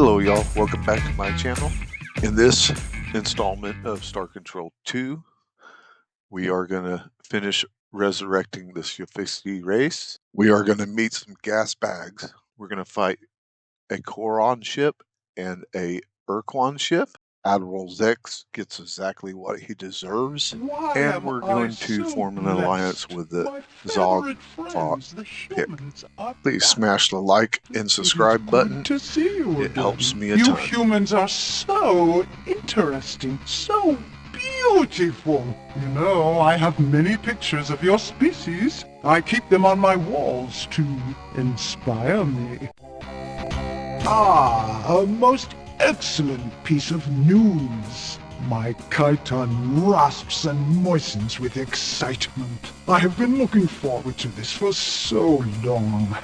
Hello y'all, welcome back to my channel. In this installment of Star Control 2, we are going to finish resurrecting the shofixti race. We are going to meet some gas bags. We're going to fight a Kohr-Ah ship and a Ur-Quan ship. Admiral Zex gets exactly what he deserves, and we're going to form an alliance with the Zog pit. Please smash the like and subscribe button. To see you It again. helps me a You ton. humans are so interesting, so beautiful. You know, I have many pictures of your species. I keep them on my walls to inspire me. A most excellent piece of news. My chiton rasps and moistens with excitement. I have been looking forward to this for so long.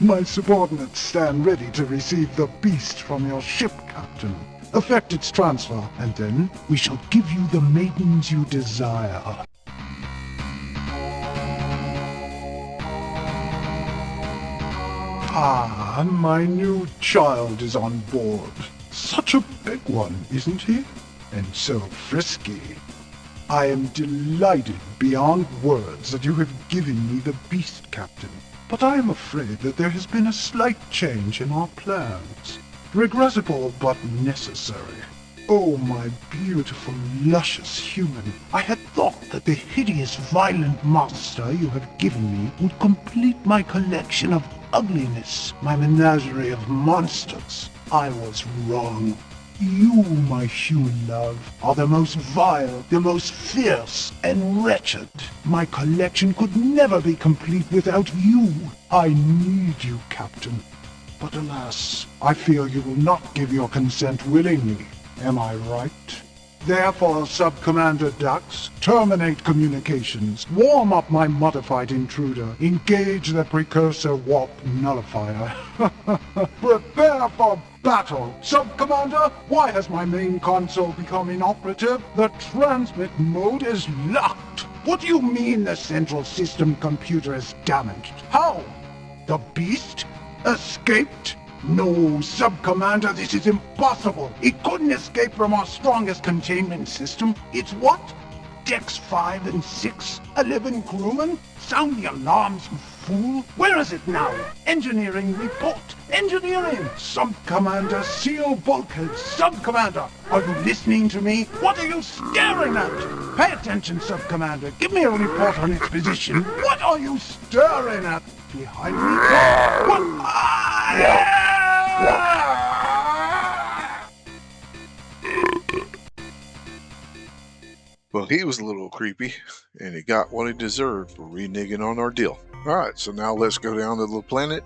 My subordinates stand ready to receive the beast from your ship, Captain. Effect its transfer, and then we shall give you the maidens you desire. My new child is on board. Such a big one, isn't he? And so frisky. I am delighted beyond words that you have given me the beast, Captain. But I am afraid that there has been a slight change in our plans. Regrettable but necessary. Oh, my beautiful, luscious human. I had thought that the hideous, violent monster you have given me would complete my collection of ugliness, my menagerie of monsters. I was wrong. You, my human love, are the most vile, the most fierce, and wretched. My collection could never be complete without you. I need you, Captain. But alas, I fear you will not give your consent willingly. Am I right? Therefore, Sub-Commander Dax, terminate communications, warm up my modified intruder, engage the precursor warp nullifier. Prepare for battle! Sub-Commander, why has my main console become inoperative? The transmit mode is locked! What do you mean the central system computer is damaged? How? The beast? Escaped? No, Sub-Commander, this is impossible. It couldn't escape from our strongest containment system. It's what? Decks 5 and 6? 11 crewmen? Sound the alarms, you fool. Where is it now? Engineering report. Engineering. Sub-Commander, seal bulkheads. Sub-Commander, are you listening to me? What are you staring at? Pay attention, Sub-Commander. Give me a report on its position. What are you staring at? Behind me? What? Well, he was a little creepy, and he got what he deserved for reneging on our deal. Alright, so now let's go down to the planet,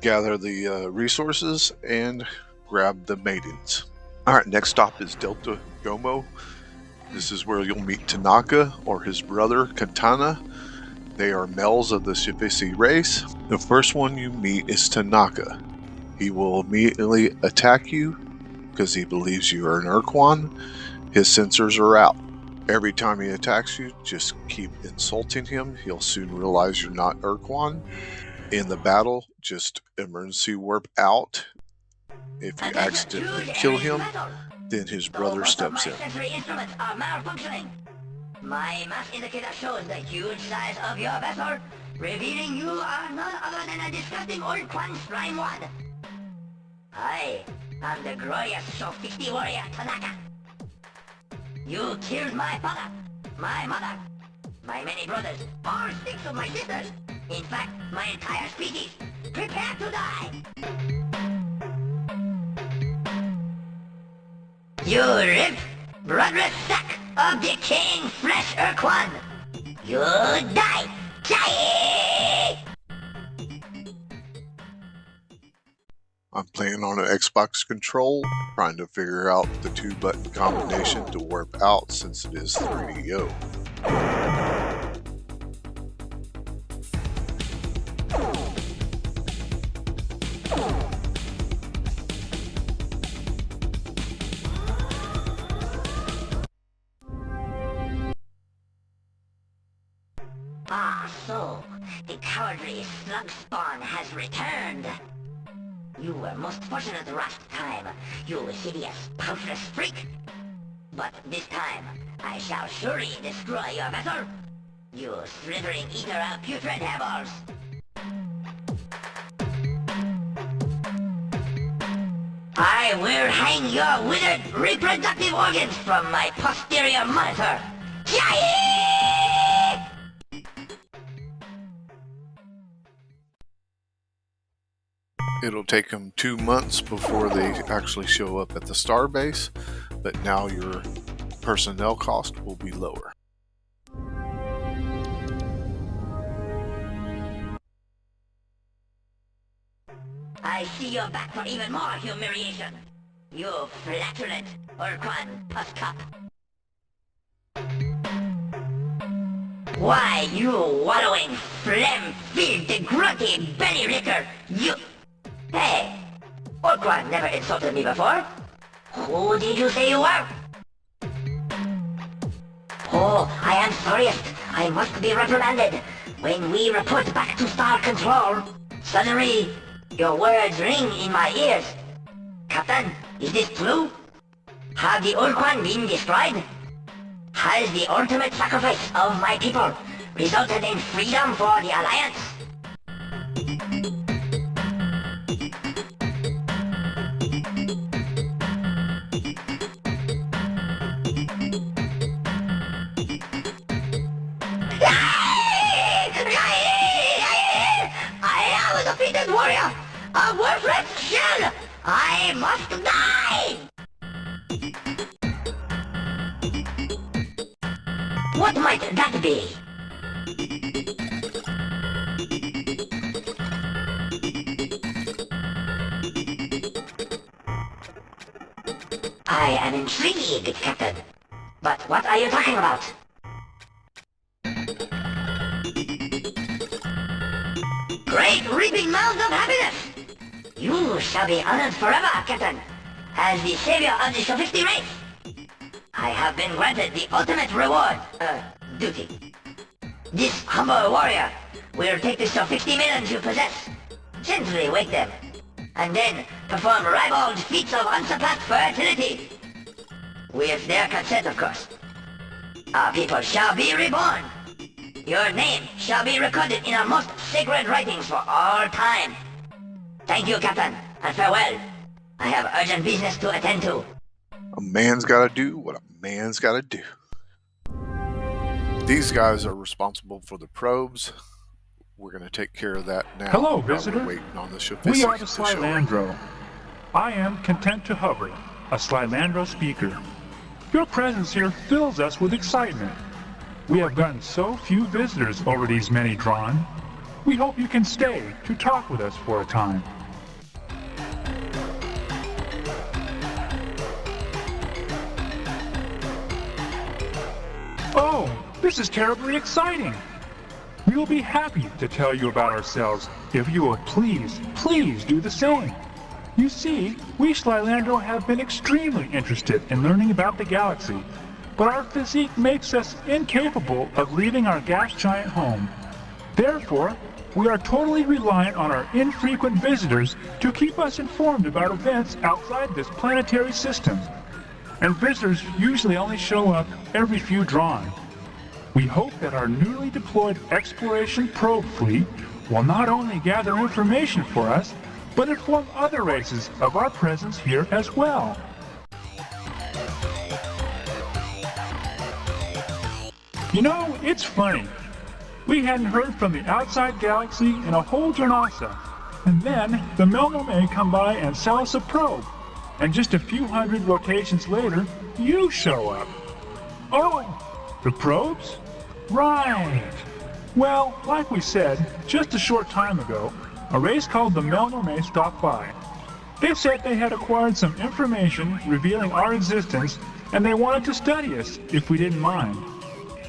gather the resources, and grab the maidens. Alright, next stop is Delta Gomo. This is where you'll meet Tanaka, or his brother, Katana. They are males of the shofixti race. The first one you meet is Tanaka. He will immediately attack you because he believes you are an Ur-Quan. His sensors are out. Every time he attacks you, just keep insulting him. He'll soon realize you're not Ur-Quan. In the battle, just emergency warp out. If you accidentally kill him, then his brother steps in. My mass indicator shows the huge size of your vessel, revealing you are none other than a disgusting old Quan slime wad. I am the glorious shofixti warrior Tanaka. You killed my father, my mother, my many brothers, all 6 of my sisters, in fact, my entire species. Prepare to die! You rip, bloodless sack of decaying flesh, Ur-Quan! You die! Die! I'm playing on an Xbox control, trying to figure out the 2-button combination to warp out since it is 3DO. So, the cowardly slug spawn has returned. You were most fortunate last time, you hideous, powerless freak. But this time, I shall surely destroy your vessel. You slithering eater of putrid hairballs. I will hang your withered reproductive organs from my posterior monitor. Yay! It'll take them 2 months before they actually show up at the starbase, but now your personnel cost will be lower. I see you're back for even more humiliation. You flatulent Ur-Quan puss cup. Why, you wallowing, phlegm-filled, grunty belly licker, you... Hey, Ur-Quan never insulted me before. Who did you say you were? Oh, I am sorriest. I must be reprimanded. When we report back to Star Control, suddenly, your words ring in my ears. Captain, is this true? Have the Ur-Quan been destroyed? Has the ultimate sacrifice of my people resulted in freedom for the Alliance? I am a defeated warrior! A worthless shell! I must die! What might that be? I am intrigued, Captain. But what are you talking about? Great reaping mouths of happiness! You shall be honored forever, Captain, as the savior of the shofixti race. I have been granted the ultimate reward, duty. This humble warrior will take the shofixti maidens you possess, gently wake them, and then perform ribald feats of unsurpassed fertility. With their consent, of course. Our people shall be reborn. Your name shall be recorded in our most sacred writings for all time. Thank you, Captain, and farewell. I have urgent business to attend to. A man's gotta do what a man's gotta do. These guys are responsible for the probes. We're gonna take care of that now. Hello, While we're visitor. waiting on the shofixti We are the to show up. Slylandro. I am content to hover, a Slylandro speaker. Your presence here fills us with excitement. We have gotten so few visitors over these many drawn. We hope you can stay to talk with us for a time. Oh, this is terribly exciting. We will be happy to tell you about ourselves if you would please do the same. You see, we Slylandro have been extremely interested in learning about the galaxy, but our physique makes us incapable of leaving our gas giant home. Therefore, we are totally reliant on our infrequent visitors to keep us informed about events outside this planetary system. And visitors usually only show up every few drawn. We hope that our newly deployed exploration probe fleet will not only gather information for us, but inform other races of our presence here as well. You know, it's funny. We hadn't heard from the outside galaxy in a whole Jernasa, and then the Melnome come by and sell us a probe, and just a few hundred rotations later, you show up. Oh, the probes? Right. Well, like we said, just a short time ago, a race called the Melnome stopped by. They said they had acquired some information revealing our existence, and they wanted to study us if we didn't mind.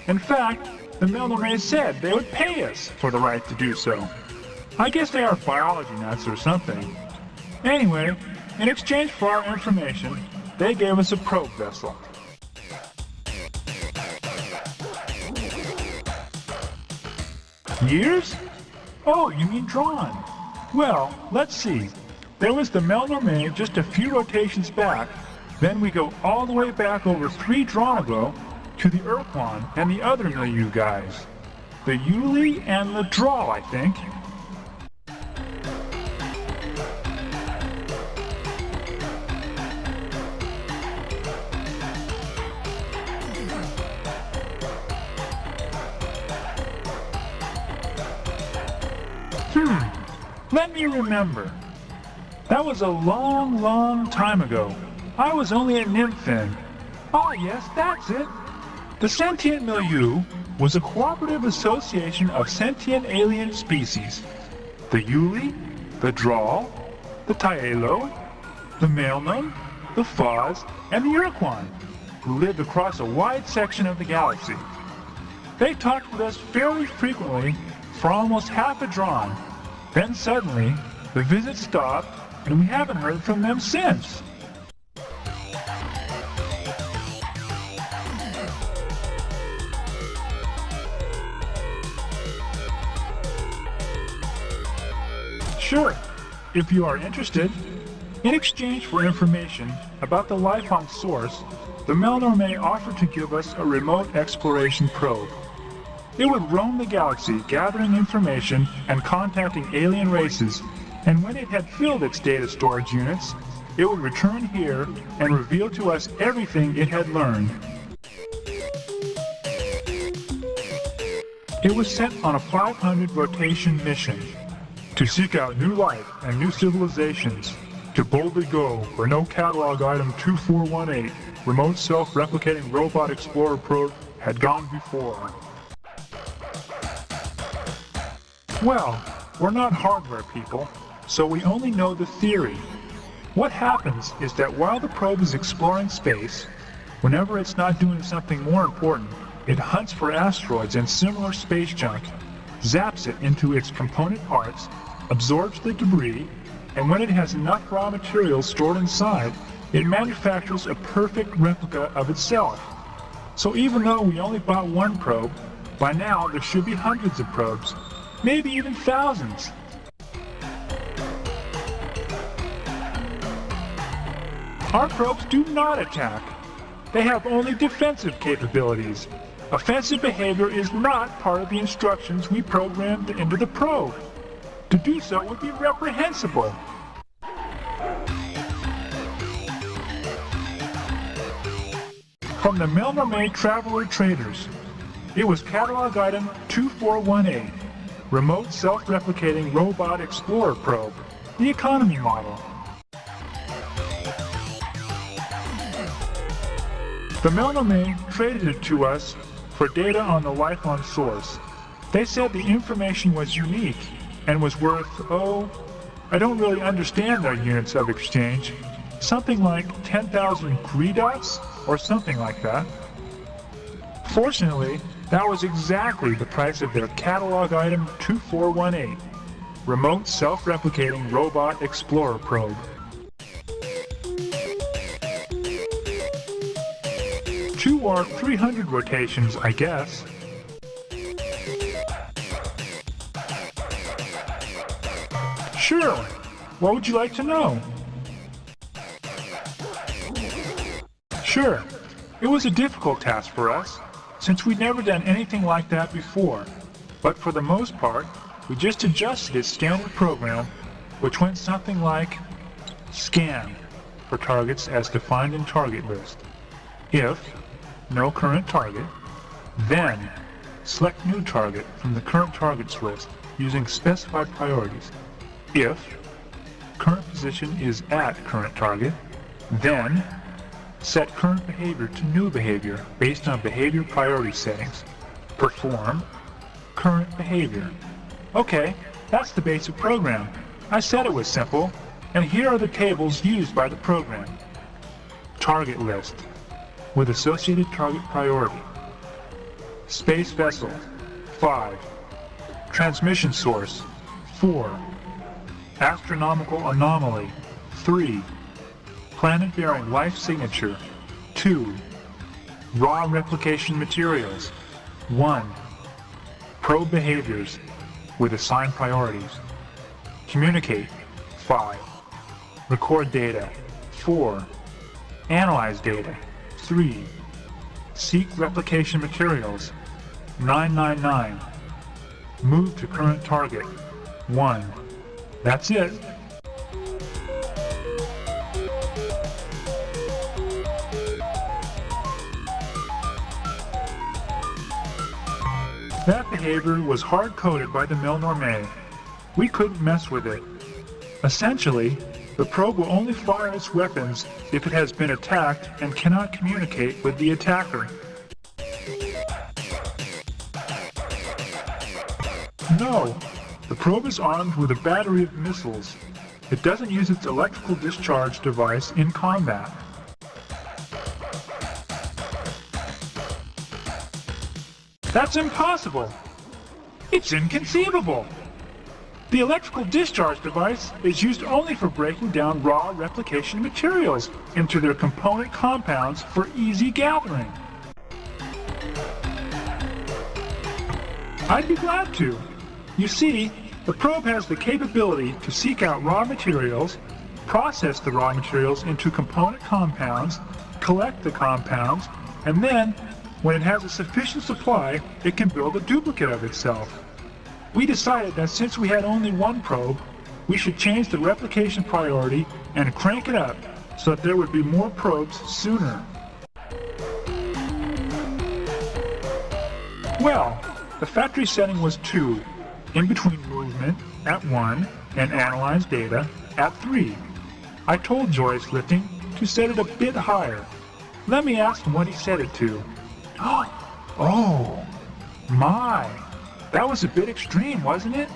In fact, the Melnome said they would pay us for the right to do so. I guess they are biology nuts or something. Anyway, in exchange for our information, they gave us a probe vessel. Years? Oh, you mean drawn. Well, let's see. There was the Melnorme just a few rotations back. Then we go all the way back over 3 drawn ago to the Ur-Quan and the other milieu guys. The Yuli and the Draw, I think. Let me remember. That was a long, long time ago. I was only a nymph then. Ah, yes, that's it. The Sentient Milieu was a cooperative association of sentient alien species. The Yuli, the Drawl, the Taelo, the Melnum, the Foz, and the Ur-Quan, who lived across a wide section of the galaxy. They talked with us fairly frequently for almost half a drawn. Then suddenly, the visit stopped, and we haven't heard from them since. Sure, if you are interested. In exchange for information about the life on Source, the Melnorme offered to give us a remote exploration probe. It would roam the galaxy gathering information and contacting alien races, and when it had filled its data storage units, it would return here and reveal to us everything it had learned. It was sent on a 500 rotation mission to seek out new life and new civilizations, to boldly go where no catalog item 2418, remote self-replicating robot explorer probe, had gone before. Well, we're not hardware people, so we only know the theory. What happens is that while the probe is exploring space, whenever it's not doing something more important, it hunts for asteroids and similar space junk, zaps it into its component parts, absorbs the debris, and when it has enough raw materials stored inside, it manufactures a perfect replica of itself. So even though we only bought one probe, by now there should be hundreds of probes, maybe even thousands. Our probes do not attack. They have only defensive capabilities. Offensive behavior is not part of the instructions we programmed into the probe. To do so would be reprehensible. From the Melnorme Traveler Traders, it was catalog item 2418. Remote self-replicating robot explorer probe, the economy model. The Melnorme traded it to us for data on the life on Source. They said the information was unique and was worth, I don't really understand their units of exchange, something like 10,000 Greedots or something like that. Fortunately, that was exactly the price of their catalog item 2418, Remote Self-Replicating Robot Explorer Probe. Two or 300 rotations, I guess. Sure. What would you like to know? Sure. It was a difficult task for us, since we'd never done anything like that before. But for the most part, we just adjusted its standard program, which went something like scan for targets as defined in target list. If no current target, then select new target from the current targets list using specified priorities. If current position is at current target, then set current behavior to new behavior based on behavior priority settings. Perform current behavior. Okay, that's the basic program. I said it was simple, and here are the tables used by the program. Target list with associated target priority. Space vessel 5. Transmission source 4. Astronomical anomaly 3. Planet-bearing life signature 2. Raw replication materials 1. Probe behaviors with assigned priorities. Communicate 5. Record data. 4. Analyze data. 3. Seek replication materials. 999. Move to current target. 1. That's it. That behavior was hard-coded by the Milnorme. We couldn't mess with it. Essentially, the probe will only fire its weapons if it has been attacked and cannot communicate with the attacker. No, the probe is armed with a battery of missiles. It doesn't use its electrical discharge device in combat. That's impossible! It's inconceivable! The electrical discharge device is used only for breaking down raw replication materials into their component compounds for easy gathering. I'd be glad to. You see, the probe has the capability to seek out raw materials, process the raw materials into component compounds, collect the compounds, and then, when it has a sufficient supply, it can build a duplicate of itself. We decided that since we had only one probe, we should change the replication priority and crank it up so that there would be more probes sooner. Well, the factory setting was 2, in between movement at 1 and analyze data at 3. I told Joyce Lifting to set it a bit higher. Let me ask him what he set it to. Oh, my, that was a bit extreme, wasn't it?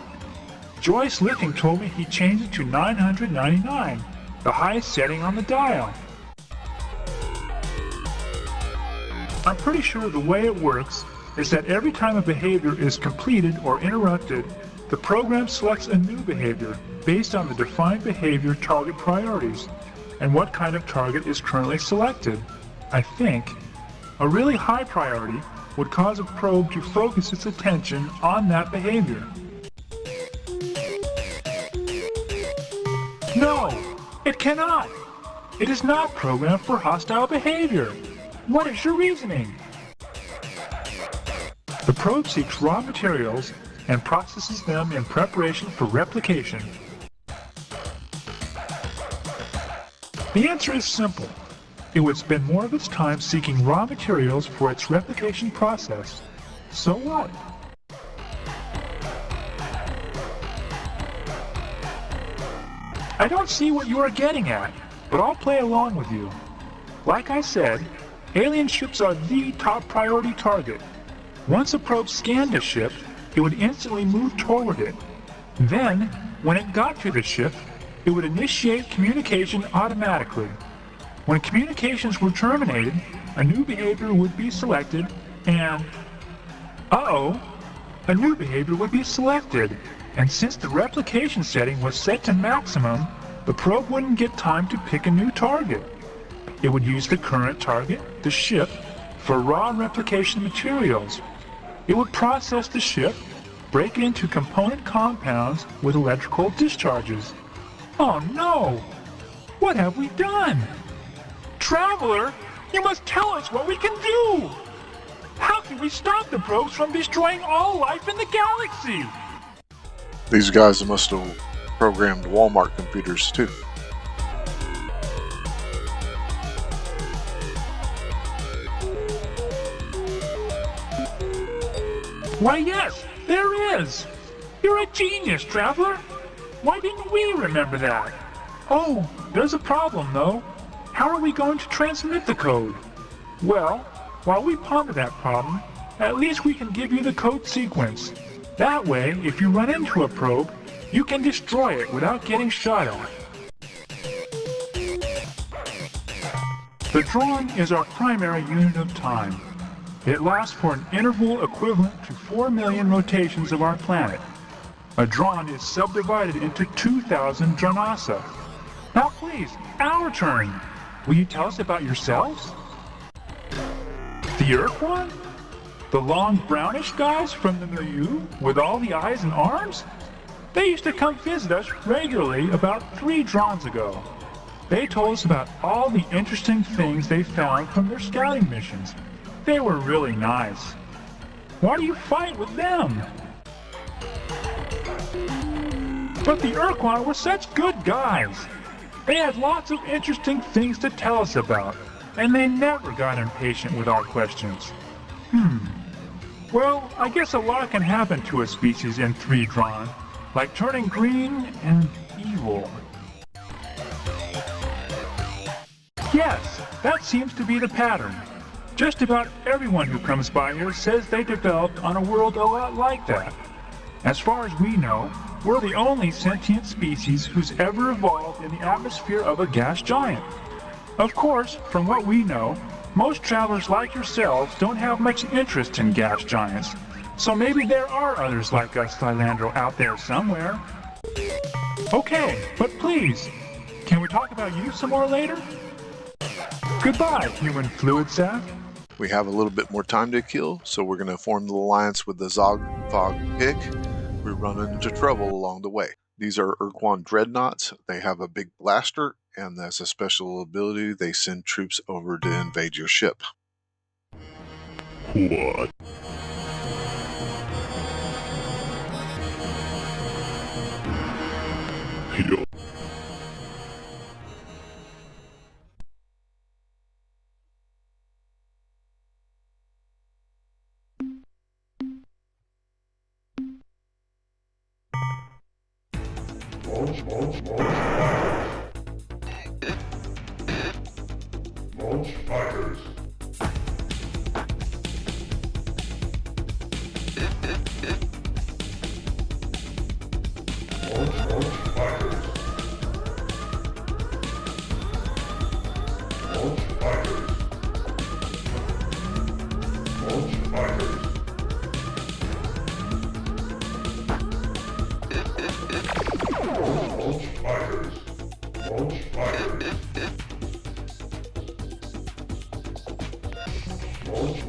Joyce Lifting told me he changed it to 999, the highest setting on the dial. I'm pretty sure the way it works is that every time a behavior is completed or interrupted, the program selects a new behavior based on the defined behavior target priorities and what kind of target is currently selected. I think a really high priority would cause a probe to focus its attention on that behavior. No, it cannot. It is not programmed for hostile behavior. What is your reasoning? The probe seeks raw materials and processes them in preparation for replication. The answer is simple. It would spend more of its time seeking raw materials for its replication process. So what? I don't see what you are getting at, but I'll play along with you. Like I said, alien ships are the top priority target. Once a probe scanned a ship, it would instantly move toward it. Then, when it got to the ship, it would initiate communication automatically. When communications were terminated, a new behavior would be selected and... a new behavior would be selected. And since the replication setting was set to maximum, the probe wouldn't get time to pick a new target. It would use the current target, the ship, for raw replication materials. It would process the ship, break it into component compounds with electrical discharges. Oh no! What have we done? Traveler, you must tell us what we can do! How can we stop the probes from destroying all life in the galaxy? These guys must have programmed Walmart computers too. Why yes, there is! You're a genius, Traveler! Why didn't we remember that? Oh, there's a problem though. How are we going to transmit the code? Well, while we ponder that problem, at least we can give you the code sequence. That way, if you run into a probe, you can destroy it without getting shot at. The drawn is our primary unit of time. It lasts for an interval equivalent to 4 million rotations of our planet. A drawn is subdivided into 2,000 dranasa. Now please, our turn. Will you tell us about yourselves? The Ur-Quan? The long brownish guys from the milieu with all the eyes and arms? They used to come visit us regularly about 3 drons ago. They told us about all the interesting things they found from their scouting missions. They were really nice. Why do you fight with them? But the Ur-Quan were such good guys. They had lots of interesting things to tell us about, and they never got impatient with our questions. Well, I guess a lot can happen to a species in 3-Drawn, like turning green and evil. Yes, that seems to be the pattern. Just about everyone who comes by here says they developed on a world a lot like that. As far as we know, we're the only sentient species who's ever evolved in the atmosphere of a gas giant. Of course, from what we know, most travelers like yourselves don't have much interest in gas giants, so maybe there are others like us, Thylandro, out there somewhere. Okay, but please, can we talk about you some more later? Goodbye, human fluid sack. We have a little bit more time to kill, so we're going to form the alliance with the Zog-Fog Pick. We run into trouble along the way. These are Ur-Quan dreadnaughts. They have a big blaster, and as a special ability, they send troops over to invade your ship. What? Yo. Launch fighters. Launch fighters. Launch fighters. Launch fighters. Launch fighters. Launch fighters. Launch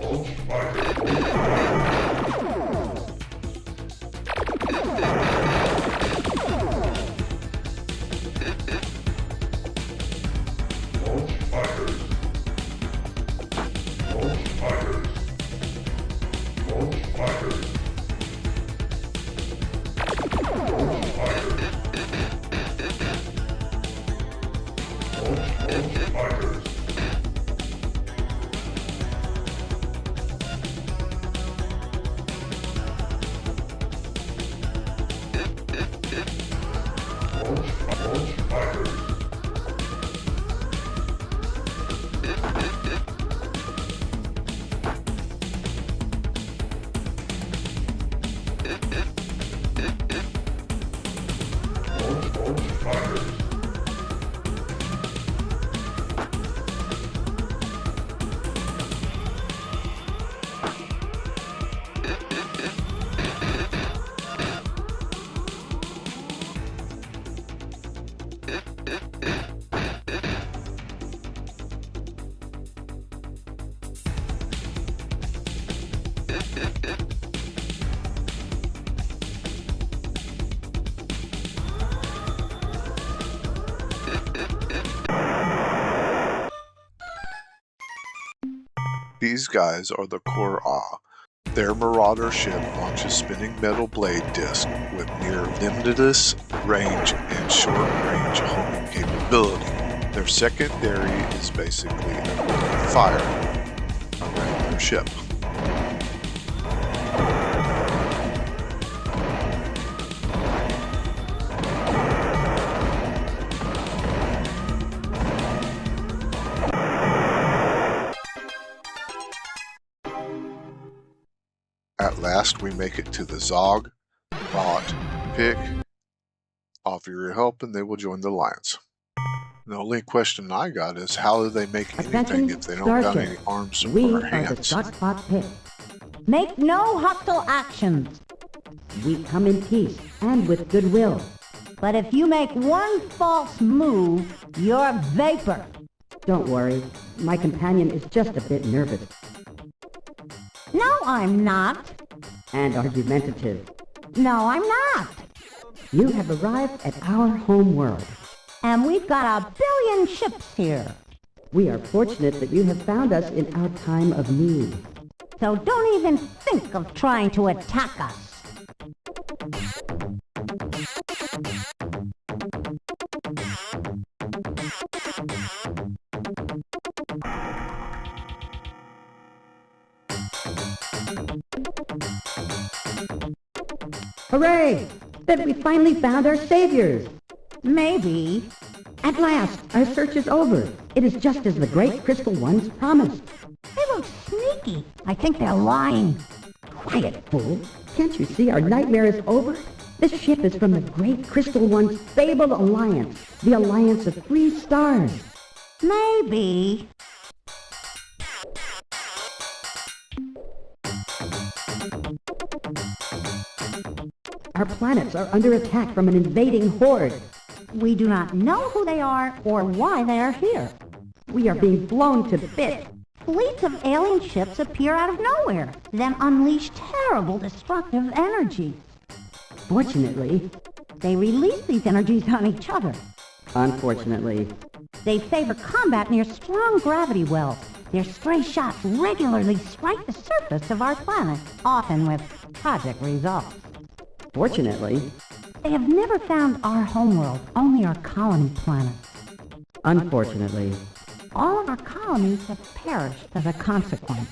These guys are the Kohr-Ah. Their marauder ship launches spinning metal blade disc with near limitless range and short-range homing capability. Their secondary is basically fire around their ship. At last, we make it to the Zog-Fog Pick. Offer your help and they will join the alliance. The only question I got is how do they make anything if they don't got any arms or hands? Zog-Fog Pick. Make no hostile actions. We come in peace and with goodwill. But if you make one false move, you're vapor. Don't worry, my companion is just a bit nervous. No, I'm not. And argumentative. No, I'm not. You have arrived at our home world. And we've got a billion ships here. We are fortunate that you have found us in our time of need. So don't even think of trying to attack us. Hooray! Then we finally found our saviors! Maybe. At last, our search is over. It is just as the great crystal ones promised. They look sneaky. I think they're lying. Quiet, fool! Can't you see our nightmare is over? This ship is from the great crystal one's fabled alliance, the alliance of 3 stars. Maybe. Our planets are under attack from an invading horde. We do not know who they are or why they are here. We are being blown to bits. Fleets of alien ships appear out of nowhere, then unleash terrible destructive energies. Fortunately, They release these energies on each other. unfortunately, They favor combat near strong gravity wells. Their stray shots regularly strike the surface of our planet, often with tragic results. fortunately, They have never found our homeworld, only our colony planets. unfortunately, All of our colonies have perished as a consequence.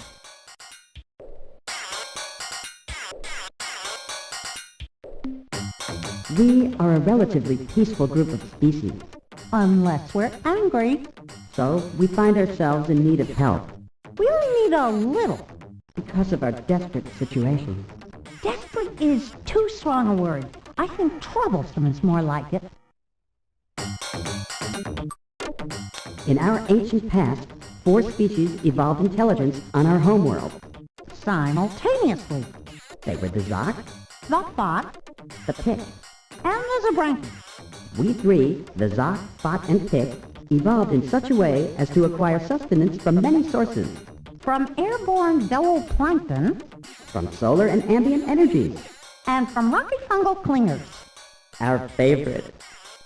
we are a relatively peaceful group of species, Unless we're angry. so we find ourselves in need of help We only need a little. because of our desperate situation. Desperate is too strong a word. I think troublesome is more like it. In our ancient past, 4 species evolved intelligence on our homeworld. Simultaneously. They were the Zoc, The Fot the Pick. and the Zabranki. We 3, the Zoc, Fot, and Pick, evolved in such a way as to acquire sustenance from many sources, From airborne zooplankton from solar and ambient energies. and from rocky fungal clingers. Our favorite.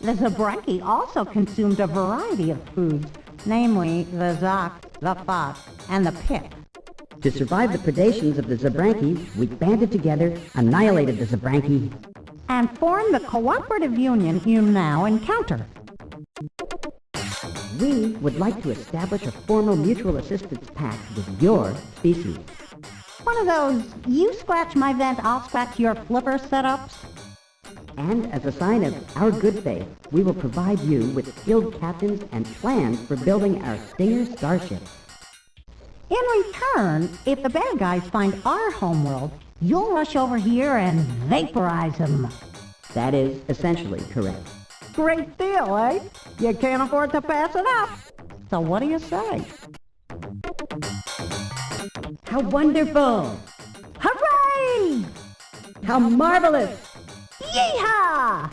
The Zabranki also consumed a variety of foods, namely the Zoc, the Fot, and the Pick. To survive the predations of the Zabranki, we banded together, annihilated the Zabranki, And formed the cooperative union you now encounter. we would like to establish a formal mutual assistance pact with your species. One of those you scratch my vent, I'll scratch your flipper setups. And as a sign of our good faith, we will provide you with skilled captains and plans for building our Stinger starship. In return, if the bad guys find our homeworld, you'll rush over here and vaporize them. That is essentially correct. Great deal, eh? You can't afford to pass it up. So what do you say? How wonderful! Hooray! How marvelous! Yeehaw!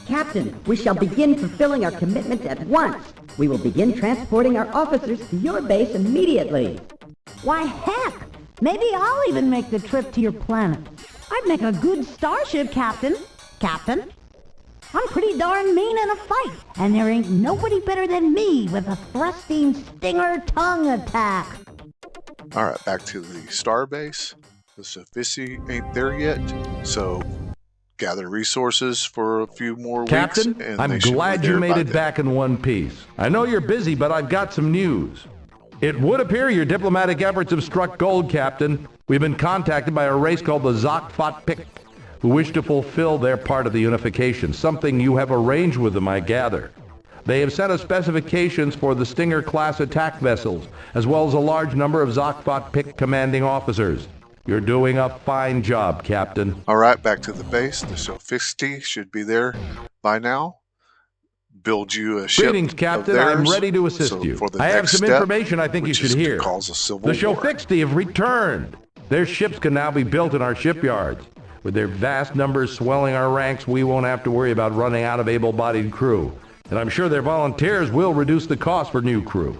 Captain, we shall begin fulfilling our commitment at once. We will begin transporting our officers to your base immediately. Why, heck! Maybe I'll even make the trip to your planet. I'd make a good starship captain. Captain? I'm pretty darn mean in a fight, and there ain't nobody better than me with a thrusting stinger tongue attack. All right, back to the starbase. The shofixti ain't there yet, so gather resources for a few more weeks. Captain, and I'm they should be glad you there made by it then. back in one piece. I know you're busy, but I've got some news. It would appear your diplomatic efforts have struck gold, Captain. We've been contacted by a race called the Zoc-Fot-Pick, who wish to fulfill their part of the unification, something you have arranged with them, I gather. They have sent us specifications for the Stinger-class attack vessels, as well as a large number of Zoc-Fot-Pick commanding officers. You're doing a fine job, Captain. All right, back to the base. The shofixti should be there by now. Build you a ship. Greetings, of Captain. I'm theirs. ready to assist So you. for the I have next some step, information I think you which should is to hear. cause a civil The war. shofixti have returned. Their ships can now be built in our shipyards. With their vast numbers swelling our ranks, we won't have to worry about running out of able-bodied crew. And I'm sure their volunteers will reduce the cost for new crew.